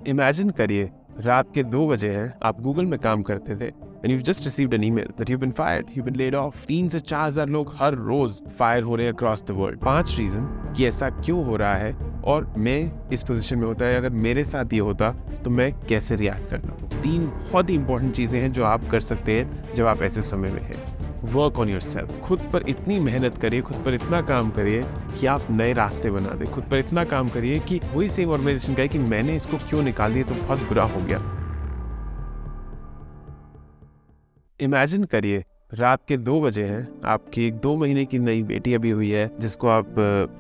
Imagine करिए रात के 2 बजे हैं, आप गूगल में काम करते थे and you've just received an email that you've been fired, you've been laid off। 3 से 4 हजार लोग हर रोज फायर हो रहे हैं across the world। 5 रीजन कि ऐसा क्यों हो रहा है और मैं इस पोजीशन में होता है, अगर मेरे साथ ये होता तो मैं कैसे रिएक्ट करता हूँ। 3 बहुत ही इंपॉर्टेंट चीजें हैं जो आप कर सकते हैं जब आप ऐसे समय में हैं। वर्क ऑन योरसेल्फ, खुद पर इतनी मेहनत करिए, खुद पर इतना काम करिए कि आप नए रास्ते बना दें। खुद पर इतना काम करिए कि वही सेम ऑर्गेनाइजेशन कहे कि मैंने इसको क्यों निकाल दिया, तो बहुत बुरा हो गया। इमेजिन करिए रात के 2 बजे हैं, आपकी एक 2 महीने की नई बेटी अभी हुई है जिसको आप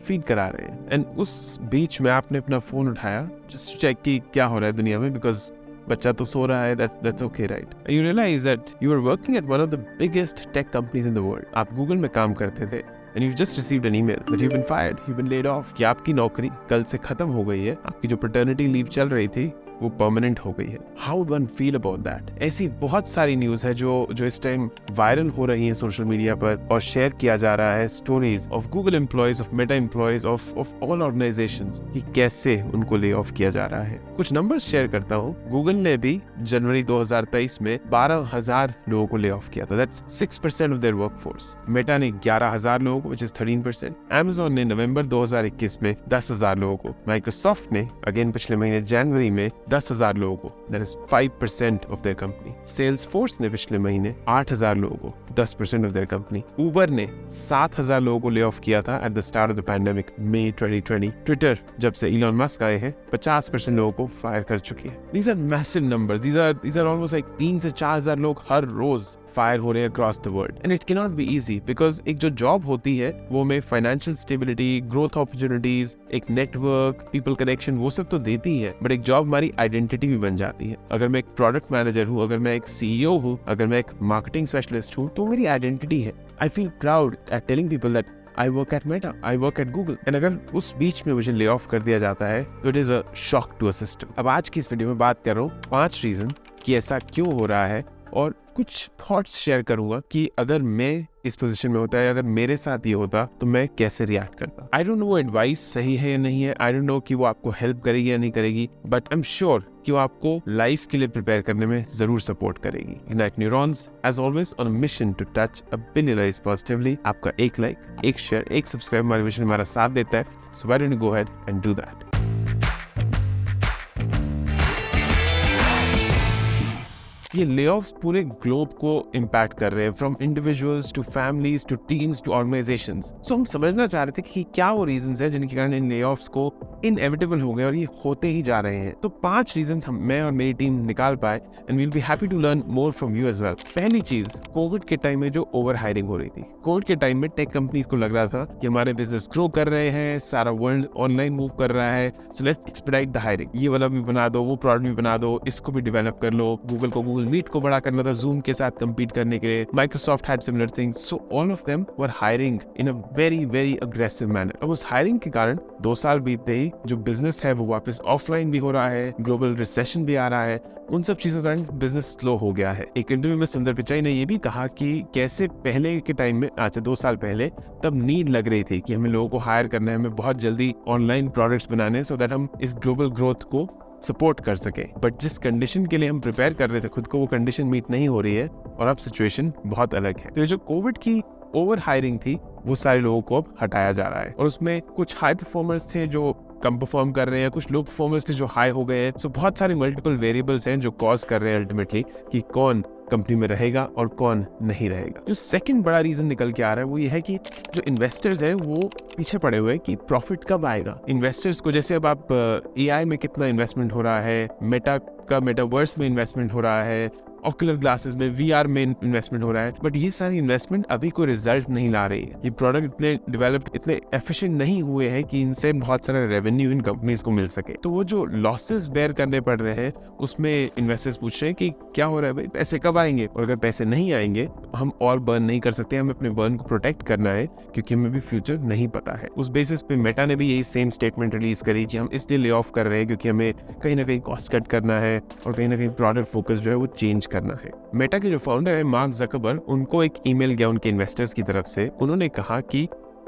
फीड करा रहे हैं एंड उस बीच में आपने अपना फोन उठाया जस्ट टू चेक कि क्या हो रहा है दुनिया में, बिकॉज बच्चा तो सो रहा है, that's okay, right? And you realize that you were working at one of the biggest tech companies in the world. आप गूगल में काम करते थे and you've just received an email that you've been fired, you've been laid off, कि आपकी नौकरी कल से खत्म हो गई है, आपकी जो पैटर्निटी लीव चल रही थी वो परमानेंट हो गई है। How one feel about that? ऐसी बहुत सारी न्यूज है जो इस टाइम वायरल हो रही है सोशल मीडिया पर और शेयर किया जा रहा है, stories of Google employees, of Meta employees, of all organisations कि कैसे उनको ले ऑफ किया जा रहा है। कुछ नंबर्स शेयर करता हूँ। गूगल ने भी जनवरी 2023 में 12,000 लोगों को ले ऑफ किया था, that's 6% of their workforce. Meta ने 11,000 लोगों को, व्हिच इज 13%। Amazon ने नवंबर 2021 में 10,000 लोगों को। माइक्रोसॉफ्ट ने अगेन पिछले महीने जनवरी में 10,000 लोगों को, that is 5% of their company. Salesforce ने पिछले महीने 8,000 लोगों को, 10% ऑफ देयर कंपनी। उबर ने 7,000 लोगों को ले ऑफ किया था at the start of the pandemic, May 2020। Twitter जब से इलॉन मस्क आए हैं 50% लोगों को फायर कर चुकी है। These are massive numbers, these are almost like 3 से 4 हजार लोग हर रोज फायर हो रहे हैं across the world and it cannot be easy because एक जो जॉब होती है वो में फाइनेंशियल स्टेबिलिटी, ग्रोथ अपॉर्चुनिटीज, एक नेटवर्क, पीपल कनेक्शन वो सब तो देती है, बट एक जॉब हमारी आइडेंटिटी भी बन जाती है। अगर मैं एक प्रोडक्ट मैनेजर हूँ, अगर मैं एक CEO हूँ, अगर मैं एक मार्केटिंग स्पेशलिस्ट हूँ, तो मेरी आइडेंटिटी है। I feel proud at telling people that I work at Meta, I work at Google। and अगर उस बीच में मुझे ले ऑफ कर दिया जाता है तो it is a shock to a system। अब आज की इस वीडियो में बात कर रहा हूँ 5 रीजन कि ऐसा क्यों हो रहा है और कुछ थॉट्स शेयर करूंगा कि अगर मैं इस पोजीशन में होता है, अगर मेरे साथ ये होता तो मैं कैसे रिएक्ट करता। आई डोंट नो वो एडवाइस सही है या नहीं है, आई डोंट नो कि वो आपको हेल्प करेगी या नहीं करेगी, बट आई एम श्योर कि वो आपको लाइफ के लिए प्रिपेयर करने में जरूर सपोर्ट करेगी। Ignite Neurons as always on a mission to touch a billion lives positively. आपका एक लाइक, एक शेयर, एक सब्सक्राइब हमारे मिशन हमारा साथ देता है, so why don't you go ahead and do that. ये लेऑफ्स पूरे ग्लोब को इम्पैक्ट कर रहे हैं, from individuals to families to teams to organisations. So हम समझना चाह रहे थे कि क्या वो रीजंस हैं जिनके कारण इन लेऑफ्स को इनएविटेबल हो गए और ये होते ही जा रहे हैं। तो 5 रीजंस मैं और मेरी टीम निकाल पाए and we will be happy to learn more from you as well. पहली चीज, कोविड के टाइम में जो ओवर हायरिंग हो रही थी। कोविड के टाइम में टेक कंपनीज को लग रहा था कि हमारे बिजनेस ग्रो कर रहे हैं, सारा वर्ल्ड ऑनलाइन मूव कर रहा है, so let's expedite the hiring. ये वाला भी बना दो, वो प्रोडक्ट भी बना दो, इसको भी डेवलप कर लो। गूगल को गूगल मीट को बड़ा करना था जूम के साथ compete करने के लिए। Microsoft had similar things, so all of them were hiring in a very aggressive manner। अब उस हायरिंग के कारण 2 साल बीतते ही जो बिजनेस है वो वापस ऑफलाइन भी हो रहा है, ग्लोबल रिसेशन भी आ रहा है, उन सब चीजों के कारण बिजनेस स्लो हो गया है। एक इंटरव्यू में सुंदर पिचाई ने ये भी कहा कि कैसे पहले के टाइम में, अच्छा 2 साल पहले, तब नीड लग रही थी कि हमें लोगों को हायर करना है, हमें बहुत जल्दी ऑनलाइन प्रोडक्ट्स बनाने, सो दैट हम इस ग्लोबल ग्रोथ को सपोर्ट कर सके। बट जिस कंडीशन के लिए हम प्रिपेयर कर रहे थे खुद को, वो कंडीशन मीट नहीं हो रही है और अब सिचुएशन बहुत अलग है। तो ये जो कोविड की ओवर हायरिंग थी वो सारे लोगों को अब हटाया जा रहा है और उसमें कुछ हाई परफॉर्मर्स थे जो कम परफॉर्म कर रहे हैं, कुछ लो परफॉर्मर्स थे जो हाई हो गए हैं। सो बहुत सारे मल्टीपल वेरिएबल्स हैं जो कॉज कर रहे हैं अल्टीमेटली कि कौन कंपनी में रहेगा और कौन नहीं रहेगा। जो सेकंड बड़ा रीजन निकल के आ रहा है वो ये है कि जो इन्वेस्टर्स हैं वो पीछे पड़े हुए हैं कि प्रॉफिट कब आएगा। इन्वेस्टर्स को, जैसे अब आप AI में कितना इन्वेस्टमेंट हो रहा है, मेटा का मेटावर्स में इन्वेस्टमेंट हो रहा है, ऑक्यूलर ग्लासेस में, VR में इन्वेस्टमेंट हो रहा है, बट ये सारी इन्वेस्टमेंट अभी कोई रिजल्ट नहीं ला रही है। ये प्रोडक्ट इतने डेवलप्ड, इतने एफिशिएंट नहीं हुए हैं कि इनसे बहुत सारा रेवेन्यू इन कंपनीज को मिल सके। तो वो जो लॉसेस बेयर करने पड़ रहे हैं उसमें इन्वेस्टर्स पूछ रहे हैं कि क्या हो रहा है भाई, पैसे कब आएंगे, और अगर पैसे नहीं आएंगे तो हम और बर्न नहीं कर सकते, हमें अपने बर्न को प्रोटेक्ट करना है क्योंकि हमें भी फ्यूचर नहीं पता है। उस बेसिस पे मेटा ने भी यही सेम स्टेटमेंट रिलीज करी कि हम इसलिए ले ऑफ कर रहे हैं क्योंकि हमें कहीं ना कहीं कॉस्ट कट करना है और कहीं ना कहीं प्रोडक्ट फोकस जो है वो चेंज करना है। मेटा के जो फाउंडर है मार्क ज़करबर्ग, उनको एक ईमेल गया उनके इन्वेस्टर्स की तरफ से। उन्होंने कहा कि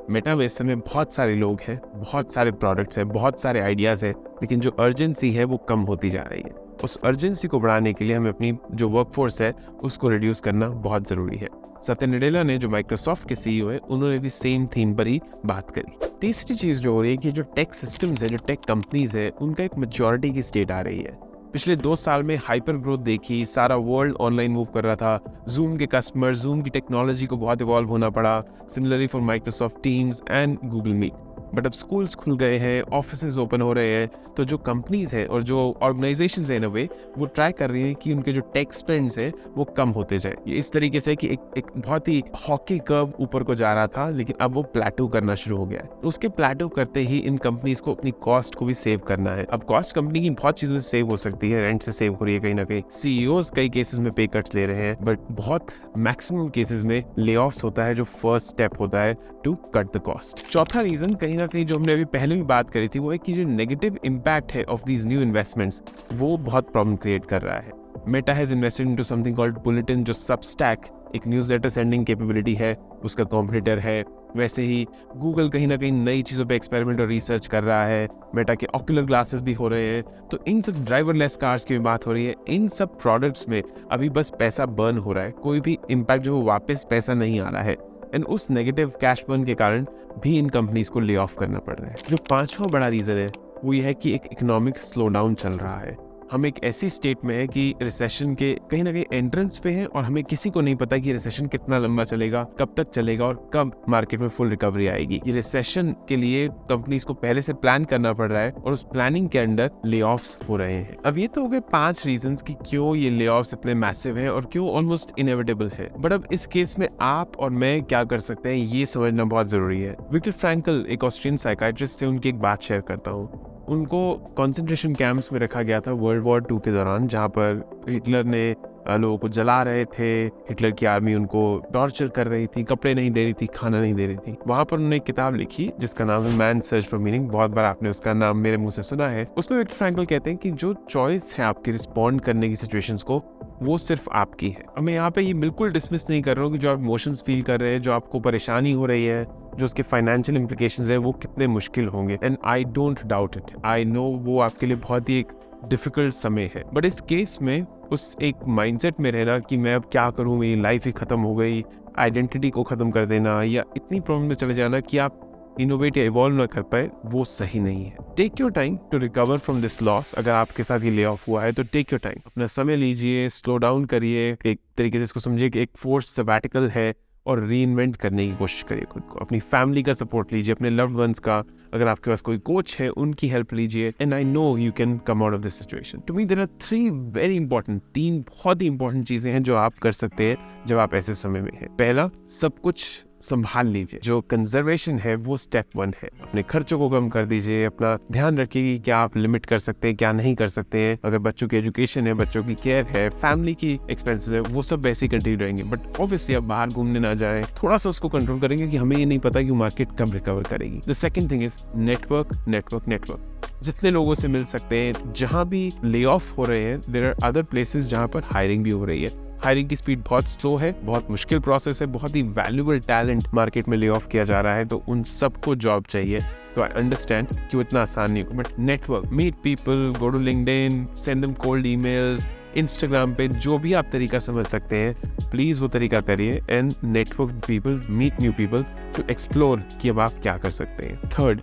मेटा में इस समय बहुत सारे लोग हैं, बहुत सारे प्रोडक्ट्स हैं, बहुत सारे आइडियाज़ हैं, लेकिन जो अर्जेंसी है वो कम होती जा रही है। उस अर्जेंसी को बढ़ाने के लिए हमें अपनी जो वर्कफोर्स है उसको रिड्यूस करना बहुत ज़रूरी है। सत्या नडेला ने, जो माइक्रोसॉफ्ट के CEO है, उन्होंने भी सेम थीम पर ही बात करी। तीसरी चीज़ जो हो रही है कि जो टेक सिस्टम्स है, जो टेक कंपनीज है, उनका एक मैच्योरिटी की स्टेट आ रही है। पिछले 2 साल में हाइपर ग्रोथ देखी, सारा वर्ल्ड ऑनलाइन मूव कर रहा था। जूम के कस्टमर, जूम की टेक्नोलॉजी को बहुत इवॉल्व होना पड़ा। Similarly for Microsoft Teams and Google Meet. But अब स्कूल्स खुल गए हैं, ऑफिसेज ओपन हो रहे हैं, तो जो कंपनीज हैं और जो ऑर्गेनाइजेशंस हैं इन अ वे, वो ट्राई कर रही हैं कि उनके जो टेक स्पेंड्स हैं वो कम होते जाए। ये इस तरीके से कि एक बहुत ही हॉकी कर्व ऊपर को जा रहा था, लेकिन अब वो प्लेटो करना शुरू हो गया है। तो उसके प्लेटो करते ही इन कंपनीज को अपनी कॉस्ट को भी सेव करना है। अब कॉस्ट कंपनी की बहुत चीज़ों से सेव हो सकती है, रेंट से सेव हो रही है कहीं ना कहीं, CEOs कई केसेस में पे कट्स ले रहे हैं, बट बहुत मैक्सिमम केसेस में ले ऑफ्स होता है, जो फर्स्ट स्टेप होता है टू कट द कॉस्ट। चौथा रीजन कहीं ना कहीं जो हमने अभी पहले भी बात करी थी, वो है कि जो नेगेटिव इम्पैक्ट है ऑफ दीज न्यू इन्वेस्टमेंट्स, वो बहुत प्रॉब्लम क्रिएट कर रहा है। Meta has invested into something called bulletin, जो सबस्टैक एक न्यूज़लेटर सेंडिंग कैपेबिलिटी है, उसका कॉम्पिटिटर है। वैसे ही गूगल कहीं ना कहीं नई चीज़ों पे एक्सपेरिमेंट और रिसर्च कर रहा है। मेटा के ऑक्यूलर ग्लासेस भी हो रहे हैं। तो इन सब ड्राइवरलेस कार्स की भी बात हो रही है। इन सब प्रोडक्ट्स में अभी बस पैसा बर्न हो रहा है, कोई भी इम्पैक्ट जो वापस पैसा नहीं आ रहा है। एंड उस नेगेटिव कैश बर्न के कारण भी इन कंपनीज को ले ऑफ करना पड़ रहा है। जो पांचवा बड़ा रीजन है वो ये है कि एक इकोनॉमिक स्लो डाउन चल रहा है। हम एक ऐसी स्टेट में है कि रिसेशन के कहीं ना कहीं एंट्रेंस पे है, और हमें किसी को नहीं पता कि रिसेशन कितना लंबा चलेगा, कब तक चलेगा और कब मार्केट में फुल रिकवरी आएगी। ये रिसेशन के लिए कंपनीज को पहले से प्लान करना पड़ रहा है, और उस प्लानिंग के अंडर ले ऑफ्स हो रहे हैं। अब ये तो हो गए 5 रीजंस कि क्यों ये ले ऑफ्स इतने मैसिव है और क्यों ऑलमोस्ट इनएविटेबल है। बट अब इस केस में आप और मैं क्या कर सकते हैं, ये समझना बहुत जरूरी है। विक्टर फ्रैंकल एक ऑस्ट्रियन साइकाइट्रिस्ट थे, उनकी एक बात शेयर करता हूँ। उनको कॉन्सेंट्रेशन कैंप्स में रखा गया था वर्ल्ड वॉर 2 के दौरान, जहाँ पर हिटलर ने लोगों को जला रहे थे। हिटलर की आर्मी उनको टॉर्चर कर रही थी, कपड़े नहीं दे रही थी, खाना नहीं दे रही थी। वहां पर उन्होंने एक किताब लिखी जिसका नाम है मैन सर्च फॉर मीनिंग। बहुत बार आपने उसका नाम मेरे मुंह से सुना है। उसमें विक्टर फ्रैंकल कहते हैं कि जो चॉइस है आपकी रिस्पॉन्ड करने की सिचुएशंस को, वो सिर्फ आपकी है। अब मैं यहाँ पे ये बिल्कुल डिसमिस नहीं कर रहा हूँ कि जो आप इमोशंस फील कर रहे हैं, जो आपको परेशानी हो रही है, जो उसके फाइनेंशियल इम्प्लीकेशंस है, वो कितने मुश्किल होंगे। And I don't doubt it, I know वो आपके लिए बहुत ही एक डिफिकल्ट समय है। बट इस केस में उस एक माइंडसेट में रहना कि मैं अब क्या करूँ, मेरी लाइफ ही खत्म हो गई, आइडेंटिटी को खत्म कर देना, या इतनी प्रॉब्लम में चले जाना कि आप इनोवेट या इवॉल्व ना कर पाए, वो सही नहीं है। Take your time to recover from this loss. अगर आपके साथ ये ले ऑफ हुआ है तो टेक योर टाइम, अपना समय लीजिए, स्लो डाउन करिए, एक तरीके से इसको समझिए कि एक फोर्स सबैटिकल है, और रीइन्वेंट करने की कोशिश करिए खुद को। अपनी फैमिली का सपोर्ट लीजिए, अपने लव्ड वंस का, अगर आपके पास कोई कोच है उनकी हेल्प लीजिए। And I know you can come out of this situation. To me there are 3 very important, 3 बहुत ही इंपॉर्टेंट चीजें हैं जो आप कर सकते हैं जब आप ऐसे समय में हैं। पहला, सब कुछ संभाल लीजिए। जो कंजर्वेशन है वो स्टेप 1 है। अपने खर्चों को कम कर दीजिए, अपना ध्यान रखिए कि क्या आप लिमिट कर सकते हैं, क्या नहीं कर सकते हैं। अगर बच्चों की एजुकेशन है, बच्चों की केयर है, फैमिली की एक्सपेंसेस है, वो सब वैसे ही कंटिन्यू रहेंगे। बट ऑब्वियसली आप बाहर घूमने ना जाएं, थोड़ा सा उसको कंट्रोल करेंगे कि हमें ये नहीं पता कि मार्केट कब रिकवर करेगी। The second thing is network, network, network. जितने लोगों से मिल सकते हैं। जहां भी ले ऑफ हो रहे हैं, देयर आर अदर प्लेसेस जहां पर हायरिंग भी हो रही है। हायरिंग की स्पीड बहुत स्लो है, बहुत मुश्किल प्रोसेस है, बहुत ही वैल्यूएबल टैलेंट मार्केट में ले ऑफ किया जा रहा है, तो उन सबको जॉब चाहिए। तो आई अंडरस्टैंड कि वो इतना आसान नहीं होगा, but network, meet people, go to LinkedIn, send them cold emails, Instagram पे जो भी आप तरीका समझ सकते हैं, प्लीज वो तरीका करिए। And network people, meet new people to explore कि अब आप क्या कर सकते हैं। Third,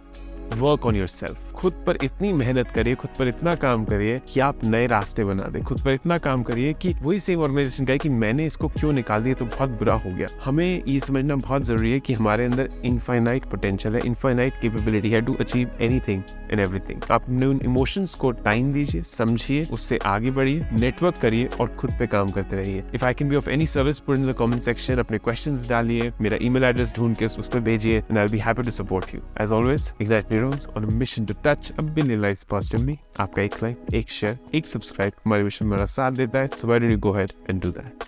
work on yourself. खुद पर इतनी मेहनत करिए, खुद पर इतना काम करिए कि आप नए रास्ते बना दे। खुद पर इतना काम करिए कि वही सेम ऑर्गेनाइजेशन कहे कि मैंने इसको क्यों निकाल दिया, तो बहुत बुरा हो गया। हमें ये समझना बहुत जरूरी है कि हमारे अंदर इनफाइनाइट पोटेंशियल है, इनफाइनाइट कैपेबिलिटी है to achieve anything and everything. आप अपने उन इमोशंस को टाइम दीजिए, समझिए, उससे आगे बढ़िए, नेटवर्क करिए और खुद पे काम करते रहिए। If I can be of any service, put in the comment section, अपने क्वेश्चंस डालिए, मेरा ईमेल एड्रेस ढूंढ के उस पर भेजिए, and I will be happy to support you. As always, Ignite Neurons on a mission to touch a billion lives positively. आपका एक लाइक, एक शेयर, एक सब्सक्राइब हमारे मिशन में मेरा साथ देता है, so why don't you go ahead and do that.